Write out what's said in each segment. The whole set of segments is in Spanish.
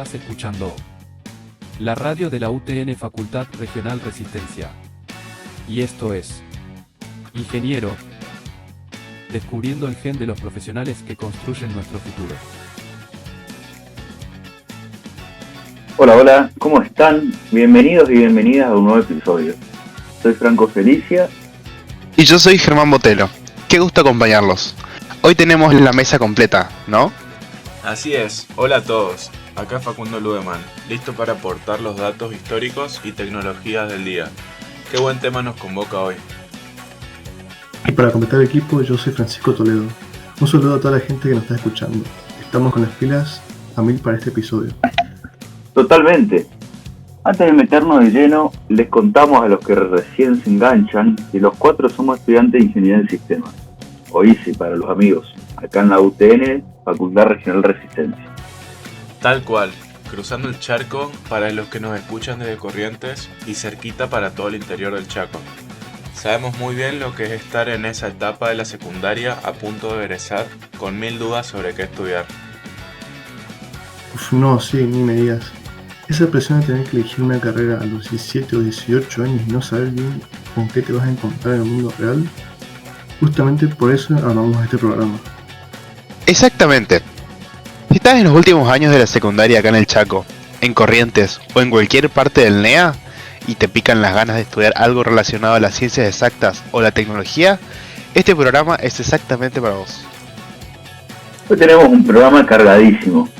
Estás escuchando la radio de la UTN Facultad Regional Resistencia. Y esto es Ingeniero, descubriendo el gen de los profesionales que construyen nuestro futuro. Hola, ¿cómo están? Bienvenidos y bienvenidas a un nuevo episodio. Soy Franco Felicia. Y yo soy Germán Botelo. Qué gusto acompañarlos. Hoy tenemos la mesa completa, ¿no? Así es, hola a todos. Acá Facundo Ludeman, listo para aportar los datos históricos y tecnologías del día. Qué buen tema nos convoca hoy. Y para completar el equipo, yo soy Francisco Toledo. Un saludo a toda la gente que nos está escuchando. Estamos con las pilas a 1000 para este episodio. Totalmente. Antes de meternos de lleno, les contamos a los que recién se enganchan que los cuatro somos estudiantes de Ingeniería del Sistemas, o ICE para los amigos, acá en la UTN, Facultad Regional Resistencia. Tal cual, cruzando el charco para los que nos escuchan desde Corrientes y cerquita para todo el interior del Chaco. Sabemos muy bien lo que es estar en esa etapa de la secundaria a punto de egresar con 1000 dudas sobre qué estudiar. No, sí, ni me digas. Esa presión de tener que elegir una carrera a los 17 o 18 años y no saber bien con qué te vas a encontrar en el mundo real, justamente por eso armamos este programa. Exactamente. Si estás en los últimos años de la secundaria acá en el Chaco, en Corrientes o en cualquier parte del NEA y te pican las ganas de estudiar algo relacionado a las ciencias exactas o la tecnología, este programa es exactamente para vos. Hoy tenemos un programa cargadísimo.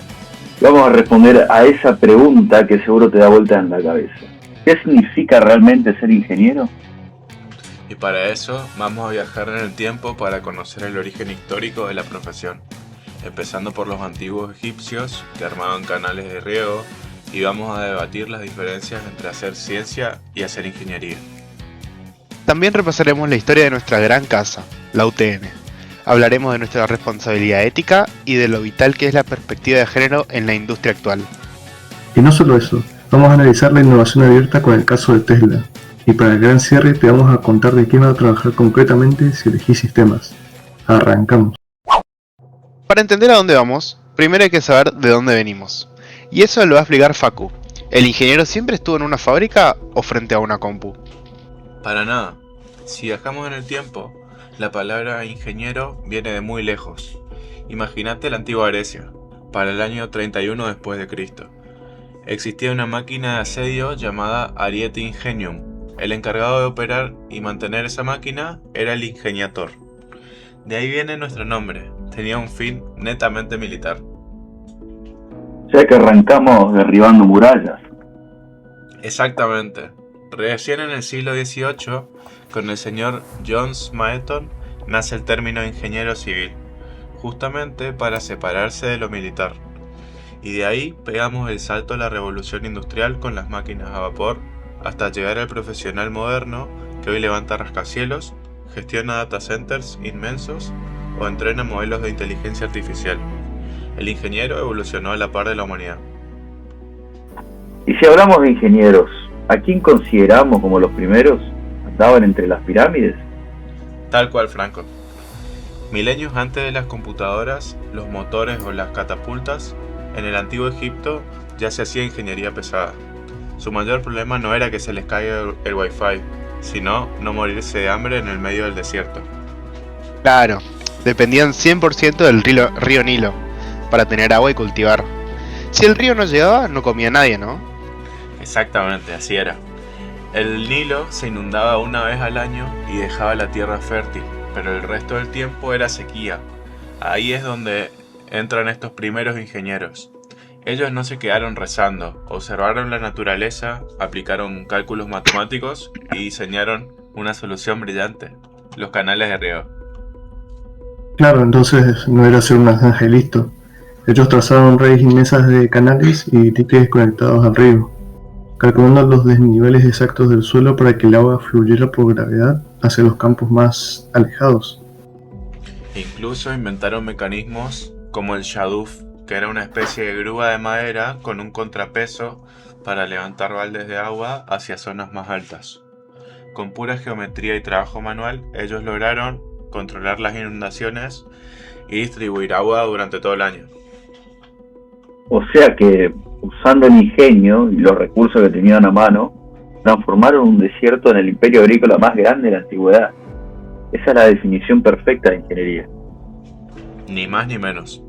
Vamos a responder a esa pregunta que seguro te da vuelta en la cabeza. ¿Qué significa realmente ser ingeniero? Y para eso vamos a viajar en el tiempo para conocer el origen histórico de la profesión, empezando por los antiguos egipcios que armaban canales de riego, y vamos a debatir las diferencias entre hacer ciencia y hacer ingeniería. También repasaremos la historia de nuestra gran casa, la UTN. Hablaremos de nuestra responsabilidad ética y de lo vital que es la perspectiva de género en la industria actual. Y no solo eso, vamos a analizar la innovación abierta con el caso de Tesla. Y para el gran cierre te vamos a contar de qué vas a trabajar concretamente si elegís sistemas. Arrancamos. Para entender a dónde vamos, primero hay que saber de dónde venimos. Y eso lo va a explicar Facu. ¿El ingeniero siempre estuvo en una fábrica o frente a una compu? Para nada. Si viajamos en el tiempo, la palabra ingeniero viene de muy lejos. Imagínate la antigua Grecia, para el año 31 después de Cristo. Existía una máquina de asedio llamada Ariete Ingenium. El encargado de operar y mantener esa máquina era el ingeniator. De ahí viene nuestro nombre, tenía un fin netamente militar. Ya que arrancamos derribando murallas. Exactamente. Recién en el siglo XVIII, con el señor John Smeaton, nace el término ingeniero civil, justamente para separarse de lo militar. Y de ahí pegamos el salto a la revolución industrial con las máquinas a vapor, hasta llegar al profesional moderno que hoy levanta rascacielos, gestiona data centers inmensos o entrena modelos de inteligencia artificial. El ingeniero evolucionó a la par de la humanidad. Y si hablamos de ingenieros, ¿a quién consideramos como los primeros? ¿Andaban entre las pirámides? Tal cual, Franco. Milenios antes de las computadoras, los motores o las catapultas, en el antiguo Egipto ya se hacía ingeniería pesada. Su mayor problema no era que se les caiga el wifi, sino no morirse de hambre en el medio del desierto. Claro, dependían 100% del río Nilo para tener agua y cultivar. Si el río no llegaba, no comía nadie, ¿no? Exactamente, así era. El Nilo se inundaba una vez al año y dejaba la tierra fértil, pero el resto del tiempo era sequía. Ahí es donde entran estos primeros ingenieros. Ellos no se quedaron rezando, observaron la naturaleza, aplicaron cálculos matemáticos y diseñaron una solución brillante: los canales de riego. Claro, entonces no era hacer una zanja y listo. Ellos trazaron redes inmensas de canales y diques conectados al río, calculando los desniveles exactos del suelo para que el agua fluyera por gravedad hacia los campos más alejados. Incluso inventaron mecanismos como el shaduf, que era una especie de grúa de madera con un contrapeso para levantar baldes de agua hacia zonas más altas. Con pura geometría y trabajo manual, ellos lograron controlar las inundaciones y distribuir agua durante todo el año. O sea que usando el ingenio y los recursos que tenían a mano, transformaron un desierto en el imperio agrícola más grande de la antigüedad. Esa es la definición perfecta de ingeniería. Ni más ni menos.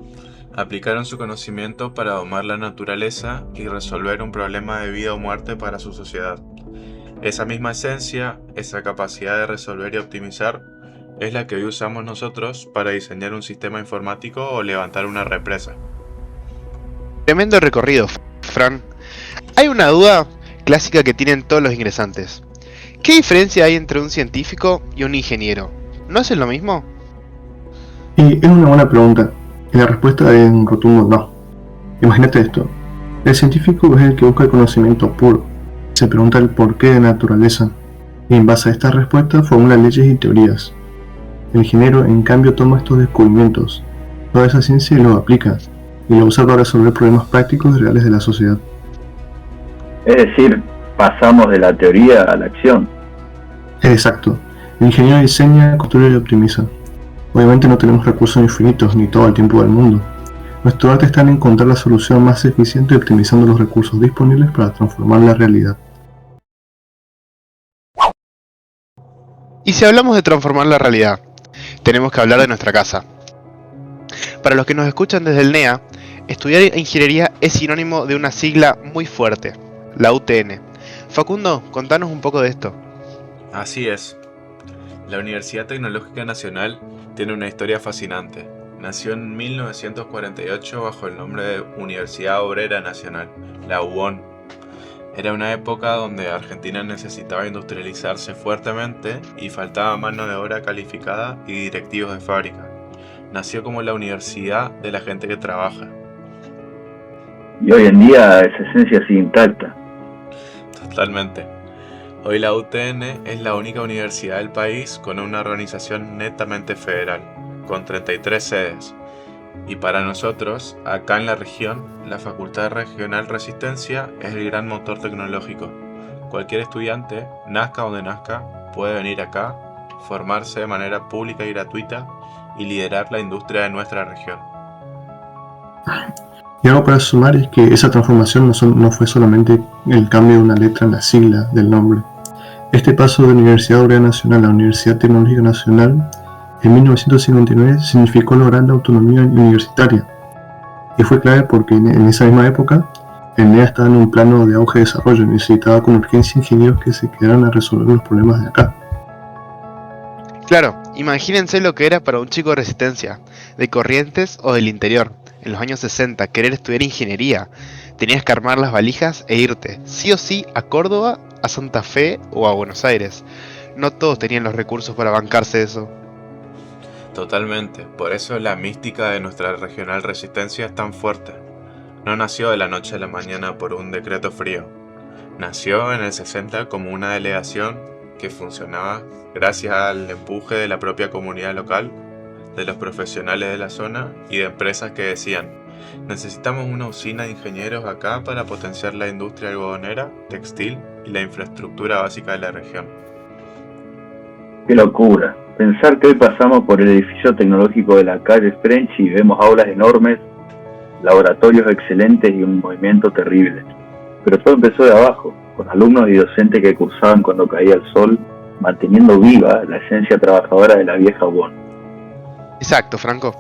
Aplicaron su conocimiento para domar la naturaleza y resolver un problema de vida o muerte para su sociedad. Esa misma esencia, esa capacidad de resolver y optimizar, es la que hoy usamos nosotros para diseñar un sistema informático o levantar una represa. Tremendo recorrido, Fran. Hay una duda clásica que tienen todos los ingresantes. ¿Qué diferencia hay entre un científico y un ingeniero? ¿No hacen lo mismo? Y es una buena pregunta, y la respuesta es un rotundo no. Imagínate esto, el científico es el que busca el conocimiento puro, se pregunta el porqué de la naturaleza, y en base a esta respuesta formula leyes y teorías. El ingeniero, en cambio, toma estos descubrimientos, toda esa ciencia y lo aplica, y lo usa para resolver problemas prácticos y reales de la sociedad. Es decir, pasamos de la teoría a la acción. Exacto, el ingeniero diseña, construye y optimiza. Obviamente no tenemos recursos infinitos ni todo el tiempo del mundo. Nuestro arte está en encontrar la solución más eficiente y optimizando los recursos disponibles para transformar la realidad. Y si hablamos de transformar la realidad, tenemos que hablar de nuestra casa. Para los que nos escuchan desde el NEA, estudiar ingeniería es sinónimo de una sigla muy fuerte, la UTN. Facundo, contanos un poco de esto. Así es. La Universidad Tecnológica Nacional tiene una historia fascinante. Nació en 1948 bajo el nombre de Universidad Obrera Nacional, la UON. Era una época donde Argentina necesitaba industrializarse fuertemente y faltaba mano de obra calificada y directivos de fábrica. Nació como la universidad de la gente que trabaja. Y hoy en día esa esencia sigue intacta. Totalmente. Hoy la UTN es la única universidad del país con una organización netamente federal, con 33 sedes. Y para nosotros, acá en la región, la Facultad Regional Resistencia es el gran motor tecnológico. Cualquier estudiante, nazca donde nazca, puede venir acá, formarse de manera pública y gratuita y liderar la industria de nuestra región. Y algo para sumar es que esa transformación no fue solamente el cambio de una letra en la sigla del nombre. Este paso de Universidad Obrera Nacional a Universidad Tecnológica Nacional en 1959 significó lograr la autonomía universitaria. Y fue clave porque en esa misma época el NEA estaba en un plano de auge de desarrollo y necesitaba con urgencia ingenieros que se quedaran a resolver los problemas de acá. Claro, imagínense lo que era para un chico de Resistencia, de Corrientes o del interior, en los años 60, querer estudiar ingeniería. Tenías que armar las valijas e irte, sí o sí, a Córdoba, a Santa Fe o a Buenos Aires. No todos tenían los recursos para bancarse eso. Totalmente, por eso la mística de nuestra regional resistencia es tan fuerte. No nació de la noche a la mañana por un decreto frío. Nació en el 60 como una delegación que funcionaba gracias al empuje de la propia comunidad local, de los profesionales de la zona y de empresas que decían: necesitamos una usina de ingenieros acá para potenciar la industria algodonera, textil y la infraestructura básica de la región. ¡Qué locura! Pensar que hoy pasamos por el edificio tecnológico de la calle French y vemos aulas enormes, laboratorios excelentes y un movimiento terrible. Pero todo empezó de abajo, con alumnos y docentes que cursaban cuando caía el sol, manteniendo viva la esencia trabajadora de la vieja UON. Exacto, Franco.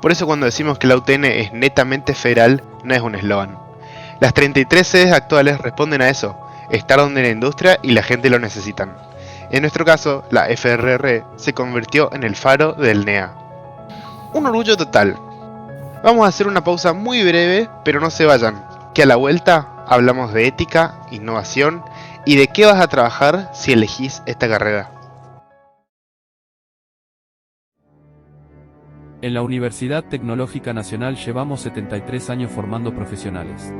Por eso cuando decimos que la UTN es netamente federal, no es un eslogan. Las 33 sedes actuales responden a eso, estar donde la industria y la gente lo necesitan. En nuestro caso, la FRR se convirtió en el faro del NEA. Un orgullo total. Vamos a hacer una pausa muy breve, pero no se vayan, que a la vuelta hablamos de ética, innovación y de qué vas a trabajar si elegís esta carrera. En la Universidad Tecnológica Nacional llevamos 73 años formando profesionales.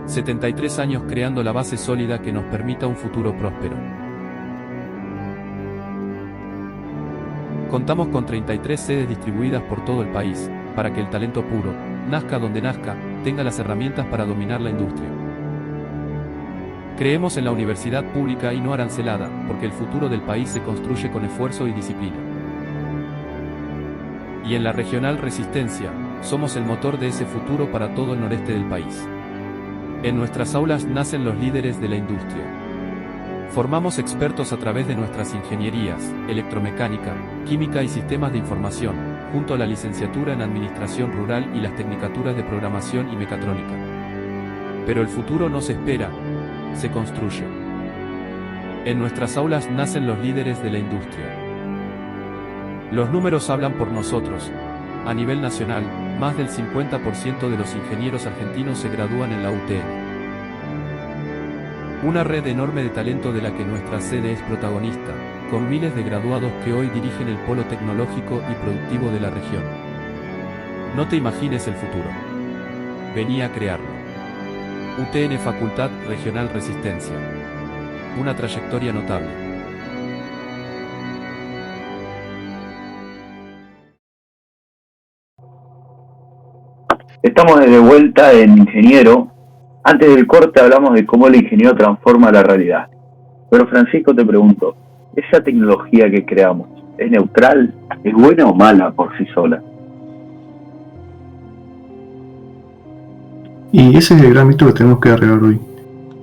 73 años creando la base sólida que nos permita un futuro próspero. Contamos con 33 sedes distribuidas por todo el país, para que el talento puro, nazca donde nazca, tenga las herramientas para dominar la industria. Creemos en la universidad pública y no arancelada, porque el futuro del país se construye con esfuerzo y disciplina. Y en la Regional Resistencia, somos el motor de ese futuro para todo el noreste del país. En nuestras aulas nacen los líderes de la industria. Formamos expertos a través de nuestras ingenierías, electromecánica, química y sistemas de información, junto a la licenciatura en Administración Rural y las tecnicaturas de Programación y Mecatrónica. Pero el futuro no se espera, se construye. En nuestras aulas nacen los líderes de la industria. Los números hablan por nosotros. A nivel nacional, más del 50% de los ingenieros argentinos se gradúan en la UTN. Una red enorme de talento de la que nuestra sede es protagonista, con miles de graduados que hoy dirigen el polo tecnológico y productivo de la región. No te imagines el futuro. Vení a crearlo. UTN Facultad Regional Resistencia. Una trayectoria notable. Estamos de vuelta en Ingeniero. Antes del corte hablamos de cómo el ingeniero transforma la realidad. Pero Francisco, te pregunto, ¿esa tecnología que creamos es neutral? ¿Es buena o mala por sí sola? Y ese es el gran mito que tenemos que arreglar hoy.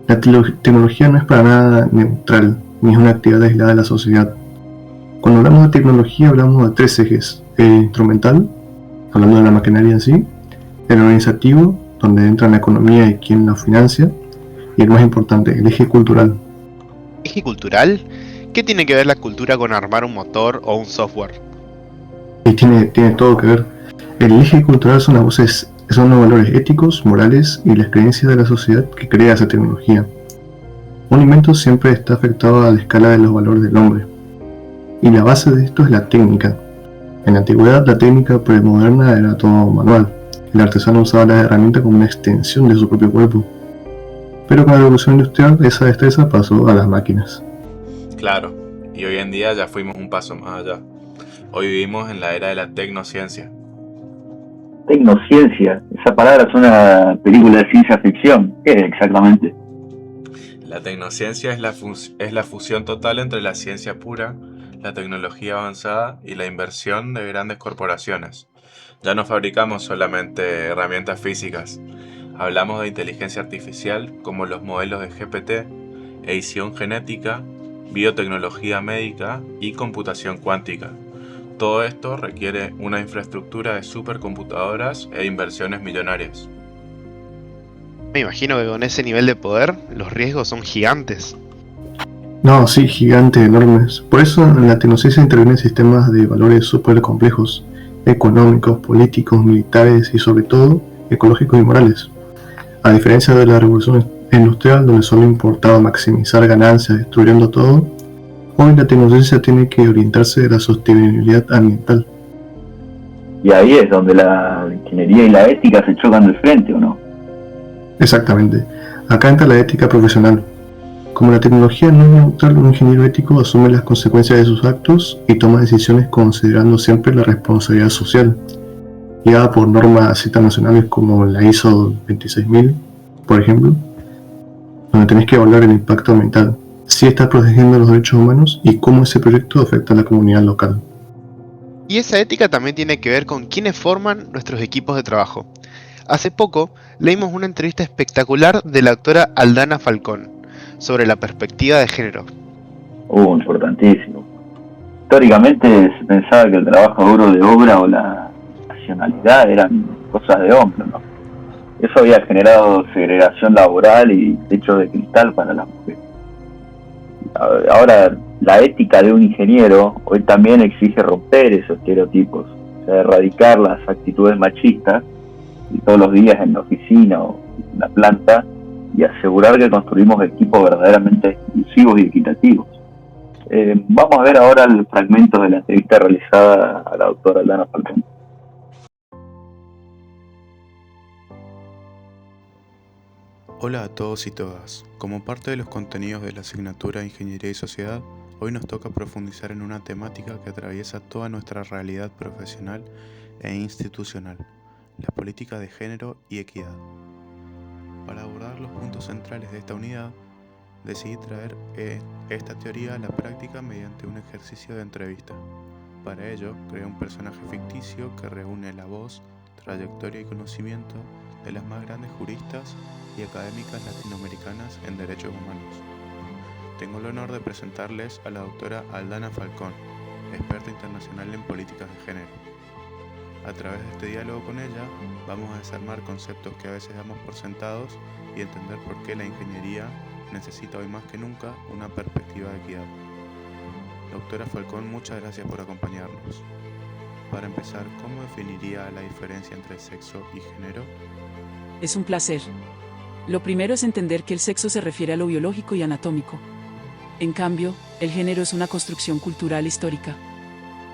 La tecnología no es para nada neutral, ni es una actividad aislada de la sociedad. Cuando hablamos de tecnología hablamos de tres ejes: el instrumental, hablando de la maquinaria en sí; el organizativo, donde entra la economía y quién la financia; y el más importante, el eje cultural. ¿Eje cultural? ¿Qué tiene que ver la cultura con armar un motor o un software? Y tiene todo que ver. El eje cultural son los valores éticos, morales y las creencias de la sociedad que crea esa tecnología. Un invento siempre está afectado a la escala de los valores del hombre. Y la base de esto es la técnica. En la antigüedad, la técnica premoderna era todo manual. El artesano usaba la herramienta como una extensión de su propio cuerpo. Pero con la revolución industrial, esa destreza pasó a las máquinas. Claro, y hoy en día ya fuimos un paso más allá. Hoy vivimos en la era de la tecnociencia. Tecnociencia, esa palabra suena a película de ciencia ficción. ¿Qué es exactamente? La tecnociencia es la fusión total entre la ciencia pura, la tecnología avanzada y la inversión de grandes corporaciones. Ya no fabricamos solamente herramientas físicas, hablamos de inteligencia artificial como los modelos de GPT, edición genética, biotecnología médica y computación cuántica. Todo esto requiere una infraestructura de supercomputadoras e inversiones millonarias. Me imagino que con ese nivel de poder, los riesgos son gigantes. No, sí, gigantes, enormes. Por eso en la tecnociencia intervienen sistemas de valores súper complejos, económicos, políticos, militares y sobre todo ecológicos y morales. A diferencia de la revolución industrial, donde solo importaba maximizar ganancias destruyendo todo, hoy la tecnociencia tiene que orientarse a la sostenibilidad ambiental. Y ahí es donde la ingeniería y la ética se chocan de frente, ¿o no? Exactamente. Acá entra la ética profesional. Como la tecnología no es neutral, un ingeniero ético asume las consecuencias de sus actos y toma decisiones considerando siempre la responsabilidad social, guiada por normas internacionales como la ISO 26000, por ejemplo, donde tenés que evaluar el impacto ambiental, si estás protegiendo los derechos humanos y cómo ese proyecto afecta a la comunidad local. Y esa ética también tiene que ver con quiénes forman nuestros equipos de trabajo. Hace poco leímos una entrevista espectacular de la actora Aldana Falcón sobre la perspectiva de género. Importantísimo. Históricamente se pensaba que el trabajo duro de obra o la nacionalidad eran cosas de hombres, ¿no? Eso había generado segregación laboral y techo de cristal para las mujeres. Ahora, la ética de un ingeniero hoy también exige romper esos estereotipos, o sea, erradicar las actitudes machistas y todos los días en la oficina o en la planta y asegurar que construimos equipos verdaderamente inclusivos y equitativos. Vamos a ver ahora el fragmento de la entrevista realizada a la doctora Aldana Falcón. Hola a todos y todas. Como parte de los contenidos de la asignatura de Ingeniería y Sociedad, hoy nos toca profundizar en una temática que atraviesa toda nuestra realidad profesional e institucional: la política de género y equidad. Para abordar los puntos centrales de esta unidad, decidí traer esta teoría a la práctica mediante un ejercicio de entrevista. Para ello, creé un personaje ficticio que reúne la voz, trayectoria y conocimiento de las más grandes juristas y académicas latinoamericanas en derechos humanos. Tengo el honor de presentarles a la doctora Aldana Falcón, experta internacional en políticas de género. A través de este diálogo con ella, vamos a desarmar conceptos que a veces damos por sentados y entender por qué la ingeniería necesita hoy más que nunca una perspectiva de equidad. Doctora Falcón, muchas gracias por acompañarnos. Para empezar, ¿cómo definiría la diferencia entre sexo y género? Es un placer. Lo primero es entender que el sexo se refiere a lo biológico y anatómico. En cambio, el género es una construcción cultural histórica.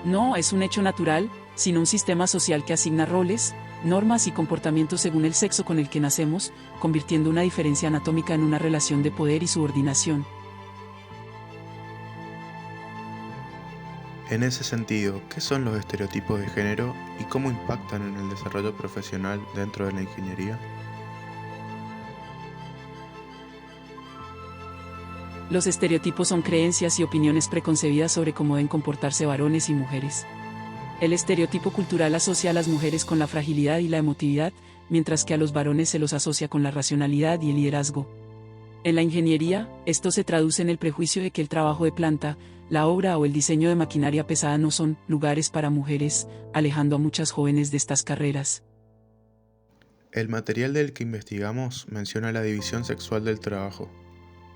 No es un hecho natural, sino un sistema social que asigna roles, normas y comportamientos según el sexo con el que nacemos, convirtiendo una diferencia anatómica en una relación de poder y subordinación. En ese sentido, ¿qué son los estereotipos de género y cómo impactan en el desarrollo profesional dentro de la ingeniería? Los estereotipos son creencias y opiniones preconcebidas sobre cómo deben comportarse varones y mujeres. El estereotipo cultural asocia a las mujeres con la fragilidad y la emotividad, mientras que a los varones se los asocia con la racionalidad y el liderazgo. En la ingeniería, esto se traduce en el prejuicio de que el trabajo de planta, la obra o el diseño de maquinaria pesada no son lugares para mujeres, alejando a muchas jóvenes de estas carreras. El material del que investigamos menciona la división sexual del trabajo.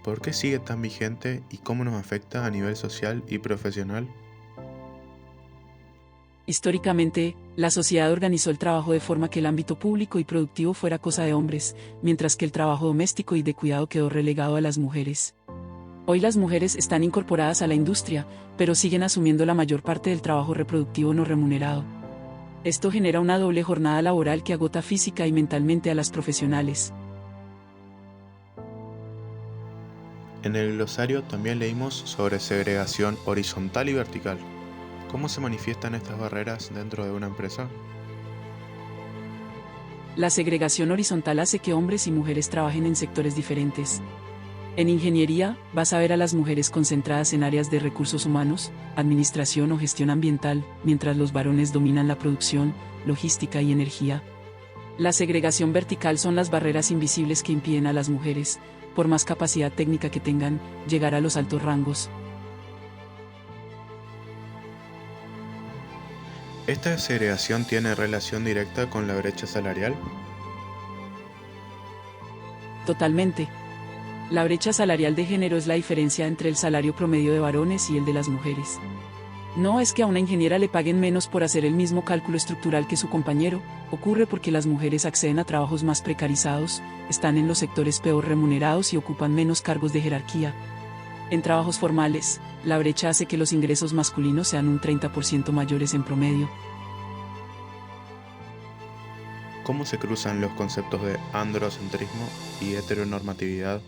¿Por qué sigue tan vigente y cómo nos afecta a nivel social y profesional? Históricamente, la sociedad organizó el trabajo de forma que el ámbito público y productivo fuera cosa de hombres, mientras que el trabajo doméstico y de cuidado quedó relegado a las mujeres. Hoy las mujeres están incorporadas a la industria, pero siguen asumiendo la mayor parte del trabajo reproductivo no remunerado. Esto genera una doble jornada laboral que agota física y mentalmente a las profesionales. En el glosario también leímos sobre segregación horizontal y vertical. ¿Cómo se manifiestan estas barreras dentro de una empresa? La segregación horizontal hace que hombres y mujeres trabajen en sectores diferentes. En ingeniería, vas a ver a las mujeres concentradas en áreas de recursos humanos, administración o gestión ambiental, mientras los varones dominan la producción, logística y energía. La segregación vertical son las barreras invisibles que impiden a las mujeres, por más capacidad técnica que tengan, llegar a los altos rangos. ¿Esta segregación tiene relación directa con la brecha salarial? Totalmente. La brecha salarial de género es la diferencia entre el salario promedio de varones y el de las mujeres. No es que a una ingeniera le paguen menos por hacer el mismo cálculo estructural que su compañero, ocurre porque las mujeres acceden a trabajos más precarizados, están en los sectores peor remunerados y ocupan menos cargos de jerarquía. En trabajos formales, la brecha hace que los ingresos masculinos sean un 30% mayores en promedio. ¿Cómo se cruzan los conceptos de androcentrismo y heteronormatividad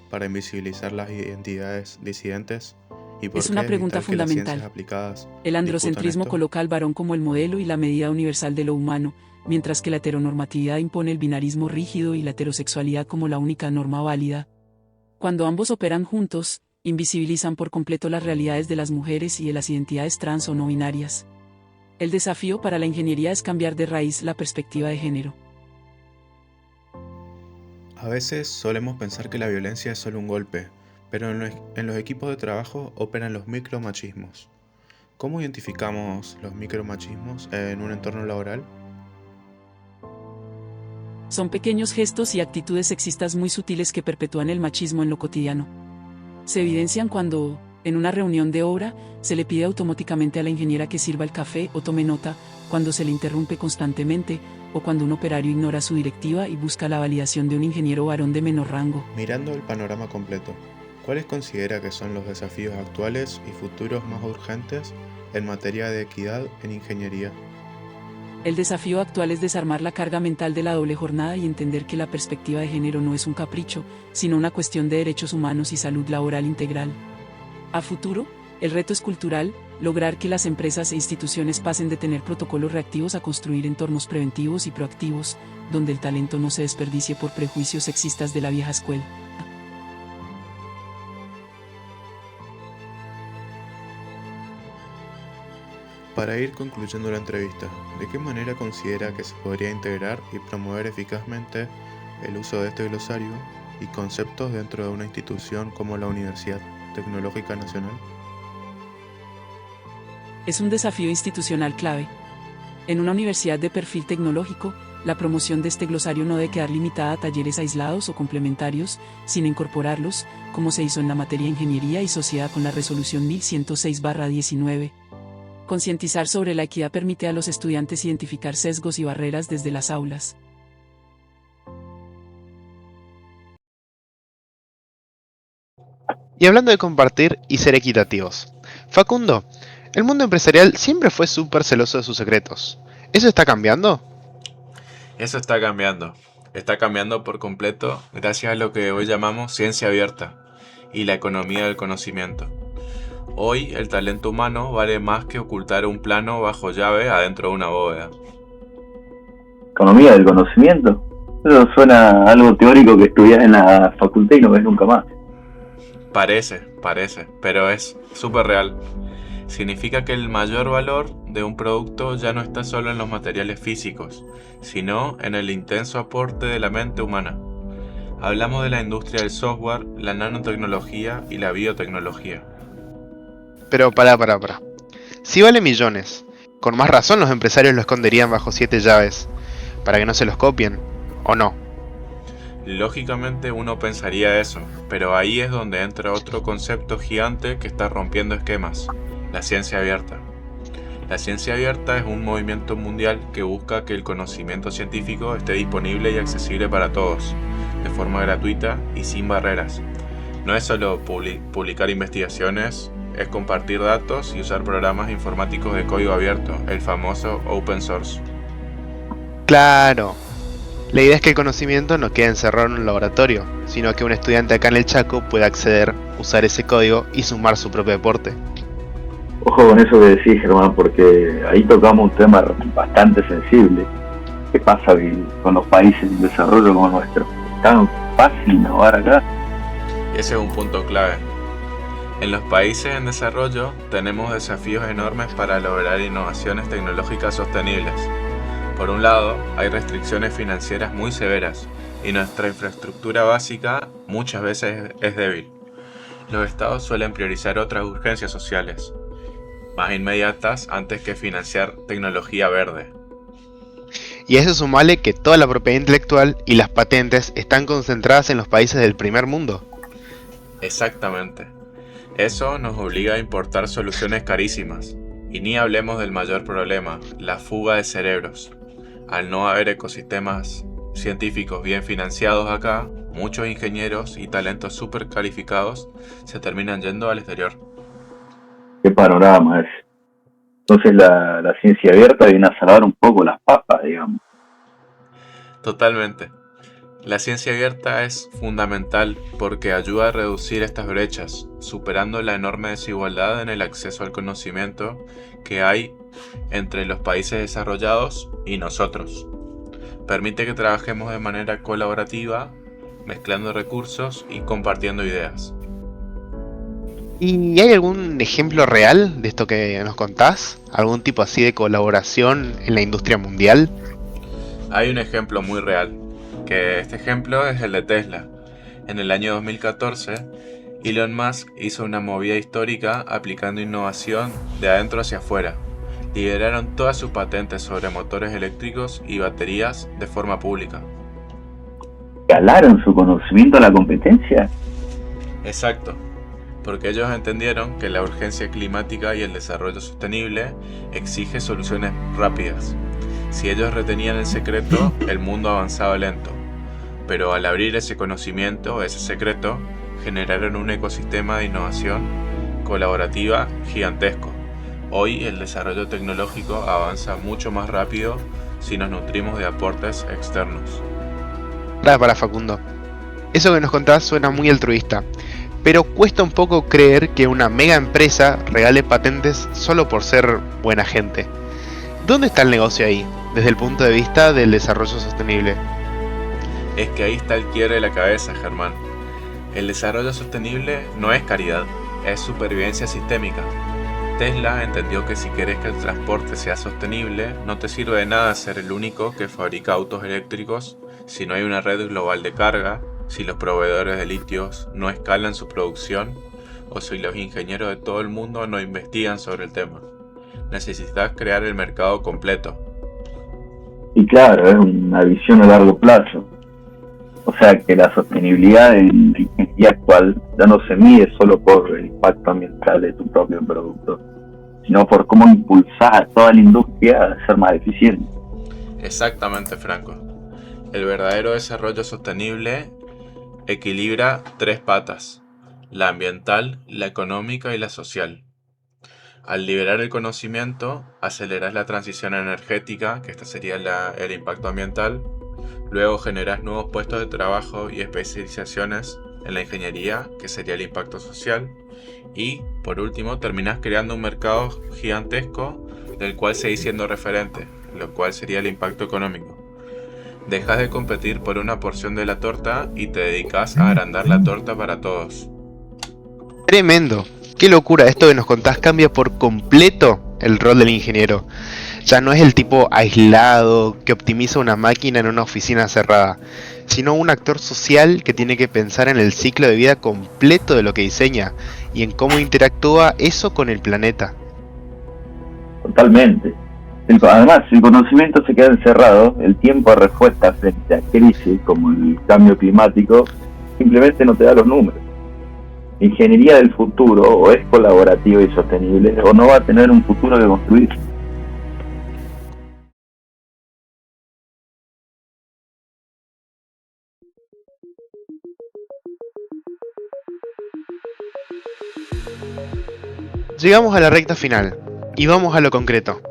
para invisibilizar las identidades disidentes? ¿Y por Es una qué pregunta evitar que las fundamental. ciencias aplicadas El androcentrismo discutan esto? coloca al varón como el modelo y la medida universal de lo humano, mientras que la heteronormatividad impone el binarismo rígido y la heterosexualidad como la única norma válida. Cuando ambos operan juntos, invisibilizan por completo las realidades de las mujeres y de las identidades trans o no binarias. El desafío para la ingeniería es cambiar de raíz la perspectiva de género. A veces solemos pensar que la violencia es solo un golpe, pero en los equipos de trabajo operan los micromachismos. ¿Cómo identificamos los micromachismos en un entorno laboral? Son pequeños gestos y actitudes sexistas muy sutiles que perpetúan el machismo en lo cotidiano. Se evidencian cuando, en una reunión de obra, se le pide automáticamente a la ingeniera que sirva el café o tome nota, cuando se le interrumpe constantemente, o cuando un operario ignora su directiva y busca la validación de un ingeniero varón de menor rango. Mirando el panorama completo, ¿cuáles considera que son los desafíos actuales y futuros más urgentes en materia de equidad en ingeniería? El desafío actual es desarmar la carga mental de la doble jornada y entender que la perspectiva de género no es un capricho, sino una cuestión de derechos humanos y salud laboral integral. A futuro, el reto es cultural, lograr que las empresas e instituciones pasen de tener protocolos reactivos a construir entornos preventivos y proactivos, donde el talento no se desperdicie por prejuicios sexistas de la vieja escuela. Para ir concluyendo la entrevista, ¿de qué manera considera que se podría integrar y promover eficazmente el uso de este glosario y conceptos dentro de una institución como la Universidad Tecnológica Nacional? Es un desafío institucional clave. En una universidad de perfil tecnológico, la promoción de este glosario no debe quedar limitada a talleres aislados o complementarios, sino incorporarlos, como se hizo en la materia Ingeniería y Sociedad con la Resolución 1106/19. Concientizar sobre la equidad permite a los estudiantes identificar sesgos y barreras desde las aulas. Y hablando de compartir y ser equitativos, Facundo, el mundo empresarial siempre fue súper celoso de sus secretos. ¿Eso está cambiando? Eso está cambiando. Está cambiando por completo gracias a lo que hoy llamamos ciencia abierta y la economía del conocimiento. Hoy el talento humano vale más que ocultar un plano bajo llave adentro de una bóveda. Economía del conocimiento. Eso suena a algo teórico que estudias en la facultad y no ves nunca más. Parece, pero es súper real. Significa que el mayor valor de un producto ya no está solo en los materiales físicos, sino en el intenso aporte de la mente humana. Hablamos de la industria del software, la nanotecnología y la biotecnología. Pero pará. Si vale millones, con más razón los empresarios lo esconderían bajo 7 llaves, para que no se los copien, ¿o no? Lógicamente uno pensaría eso, pero ahí es donde entra otro concepto gigante que está rompiendo esquemas, la ciencia abierta. La ciencia abierta es un movimiento mundial que busca que el conocimiento científico esté disponible y accesible para todos, de forma gratuita y sin barreras. No es solo publicar investigaciones, es compartir datos y usar programas informáticos de código abierto, el famoso open source. Claro. La idea es que el conocimiento no quede encerrado en un laboratorio, sino que un estudiante acá en el Chaco pueda acceder, usar ese código y sumar su propio aporte. Ojo con eso que decís, Germán, porque ahí tocamos un tema bastante sensible. ¿Qué pasa con los países en desarrollo como nuestro? ¿Es tan fácil innovar acá? Ese es un punto clave. En los países en desarrollo tenemos desafíos enormes para lograr innovaciones tecnológicas sostenibles. Por un lado, hay restricciones financieras muy severas y nuestra infraestructura básica muchas veces es débil. Los estados suelen priorizar otras urgencias sociales, más inmediatas antes que financiar tecnología verde. Y a eso sumale que toda la propiedad intelectual y las patentes están concentradas en los países del primer mundo. Exactamente. Eso nos obliga a importar soluciones carísimas. Y ni hablemos del mayor problema, la fuga de cerebros. Al no haber ecosistemas científicos bien financiados acá, muchos ingenieros y talentos súper calificados se terminan yendo al exterior. ¿Qué panorama es? Entonces la ciencia abierta viene a salvar un poco las papas, digamos. Totalmente. La ciencia abierta es fundamental porque ayuda a reducir estas brechas, superando la enorme desigualdad en el acceso al conocimiento que hay entre los países desarrollados y nosotros. Permite que trabajemos de manera colaborativa, mezclando recursos y compartiendo ideas. ¿Y hay algún ejemplo real de esto que nos contás? ¿Algún tipo así de colaboración en la industria mundial? Hay un ejemplo muy real, que este ejemplo es el de Tesla. En el año 2014, Elon Musk hizo una movida histórica aplicando innovación de adentro hacia afuera. Lideraron todas sus patentes sobre motores eléctricos y baterías de forma pública. ¿Escalaron su conocimiento a la competencia? Exacto, porque ellos entendieron que la urgencia climática y el desarrollo sostenible exige soluciones rápidas. Si ellos retenían el secreto, el mundo avanzaba lento. Pero al abrir ese conocimiento, ese secreto, generaron un ecosistema de innovación colaborativa gigantesco. Hoy el desarrollo tecnológico avanza mucho más rápido si nos nutrimos de aportes externos. Para Facundo. Eso que nos contás suena muy altruista, pero cuesta un poco creer que una mega empresa regale patentes solo por ser buena gente. ¿Dónde está el negocio ahí, desde el punto de vista del desarrollo sostenible? Es que ahí está el quiebre de la cabeza, Germán. El desarrollo sostenible no es caridad, es supervivencia sistémica. Tesla entendió que si querés que el transporte sea sostenible, no te sirve de nada ser el único que fabrica autos eléctricos si no hay una red global de carga, si los proveedores de litios no escalan su producción o si los ingenieros de todo el mundo no investigan sobre el tema. Necesitas crear el mercado completo. Y claro, es una visión a largo plazo. O sea que la sostenibilidad en la ingeniería actual ya no se mide solo por el impacto ambiental de tu propio producto, sino por cómo impulsar a toda la industria a ser más eficiente. Exactamente, Franco. El verdadero desarrollo sostenible equilibra 3 patas: la ambiental, la económica y la social. Al liberar el conocimiento, aceleras la transición energética, que esta sería el impacto ambiental. Luego generas nuevos puestos de trabajo y especializaciones en la ingeniería, que sería el impacto social. Y, por último, terminas creando un mercado gigantesco del cual seguís siendo referente, lo cual sería el impacto económico. Dejas de competir por una porción de la torta y te dedicas a agrandar la torta para todos. Tremendo. Qué locura, esto que nos contás cambia por completo el rol del ingeniero. Ya no es el tipo aislado que optimiza una máquina en una oficina cerrada, sino un actor social que tiene que pensar en el ciclo de vida completo de lo que diseña y en cómo interactúa eso con el planeta. Totalmente. Además, si el conocimiento se queda encerrado, el tiempo de respuesta frente a crisis como el cambio climático simplemente no te da los números. La ingeniería del futuro o es colaborativa y sostenible o no va a tener un futuro que construir. Llegamos a la recta final y vamos a lo concreto.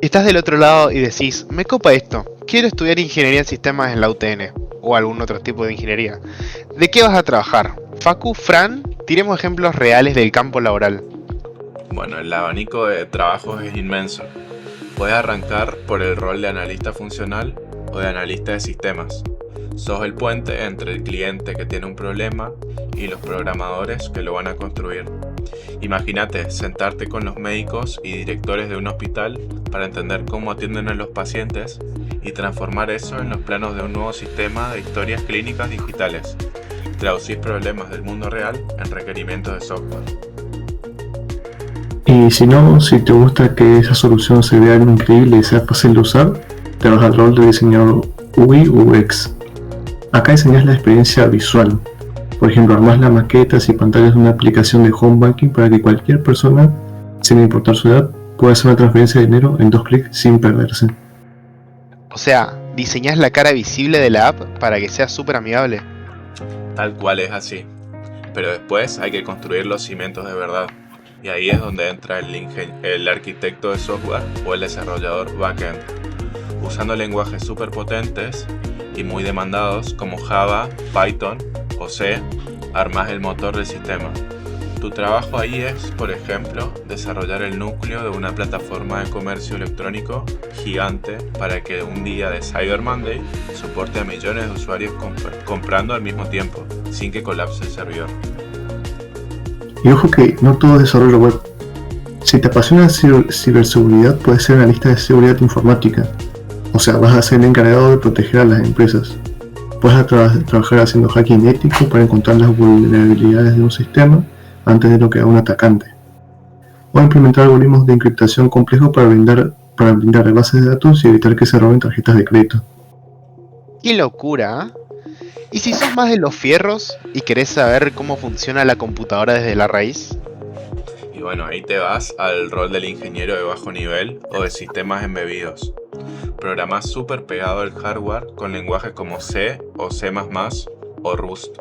Estás del otro lado y decís, me copa esto, quiero estudiar ingeniería en sistemas en la UTN o algún otro tipo de ingeniería. ¿De qué vas a trabajar? Facu, Fran, tiremos ejemplos reales del campo laboral. Bueno, el abanico de trabajos es inmenso. Puedes arrancar por el rol de analista funcional o de analista de sistemas. Sos el puente entre el cliente que tiene un problema y los programadores que lo van a construir. Imagínate sentarte con los médicos y directores de un hospital para entender cómo atienden a los pacientes y transformar eso en los planos de un nuevo sistema de historias clínicas digitales. Traducir problemas del mundo real en requerimientos de software. Y si no, si te gusta que esa solución se vea increíble y sea fácil de usar, te vas al rol de diseñador UI UX. Acá diseñas la experiencia visual. Por ejemplo, armas las maquetas y pantallas de una aplicación de home banking para que cualquier persona, sin importar su edad, pueda hacer una transferencia de dinero en 2 clics sin perderse. O sea, diseñas la cara visible de la app para que sea súper amigable. Tal cual es así. Pero después hay que construir los cimientos de verdad. Y ahí es donde entra el arquitecto de software o el desarrollador backend. Usando lenguajes súper potentes y muy demandados como Java, Python o C, armas el motor del sistema. Tu trabajo ahí es, por ejemplo, desarrollar el núcleo de una plataforma de comercio electrónico gigante para que un día de Cyber Monday soporte a millones de usuarios comprando al mismo tiempo, sin que colapse el servidor. Y ojo que no todo es desarrollo web. Si te apasiona ciberseguridad, puedes ser analista de seguridad informática. O sea, vas a ser el encargado de proteger a las empresas. Puedes trabajar haciendo hacking ético para encontrar las vulnerabilidades de un sistema antes de lo que haga un atacante. O implementar algoritmos de encriptación complejos para blindar bases de datos y evitar que se roben tarjetas de crédito. ¡Qué locura! ¿Y si sos más de los fierros y querés saber cómo funciona la computadora desde la raíz? Y bueno, ahí te vas al rol del ingeniero de bajo nivel o de sistemas embebidos. Programás súper pegado al hardware con lenguajes como C o C++ o Rust.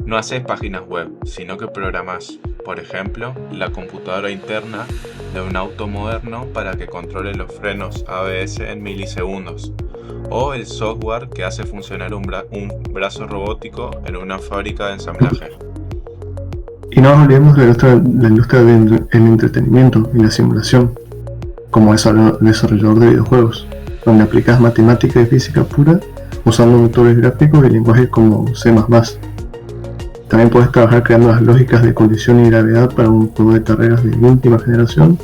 No haces páginas web, sino que programás, por ejemplo, la computadora interna de un auto moderno para que controle los frenos ABS en milisegundos, o el software que hace funcionar un brazo robótico en una fábrica de ensamblaje. Y no nos olvidemos de la industria del entretenimiento y la simulación, como desarrollador de videojuegos, donde aplicas matemática y física pura usando motores gráficos y lenguajes como C++. También puedes trabajar creando las lógicas de colisión y gravedad para un juego de carreras de última generación,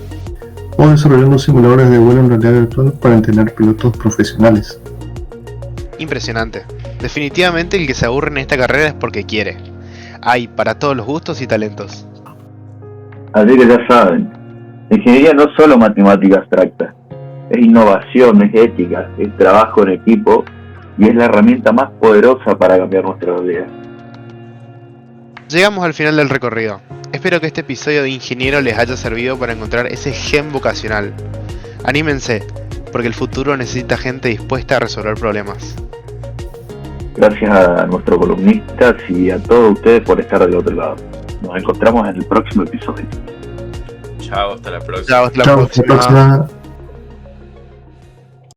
o desarrollando simuladores de vuelo en realidad virtual para entrenar pilotos profesionales. Impresionante. Definitivamente el que se aburre en esta carrera es porque quiere. Hay para todos los gustos y talentos. Así que ya saben, la ingeniería no es solo matemática abstracta, es innovación, es ética, es trabajo en equipo y es la herramienta más poderosa para cambiar nuestra vida. Llegamos al final del recorrido. Espero que este episodio de Ingeniero les haya servido para encontrar ese gen vocacional. Anímense, porque el futuro necesita gente dispuesta a resolver problemas. Gracias a nuestros columnistas y a todos ustedes por estar del otro lado. Nos encontramos en el próximo episodio. Chao, hasta la próxima. Chao, hasta la Chao, próxima. hasta la próxima.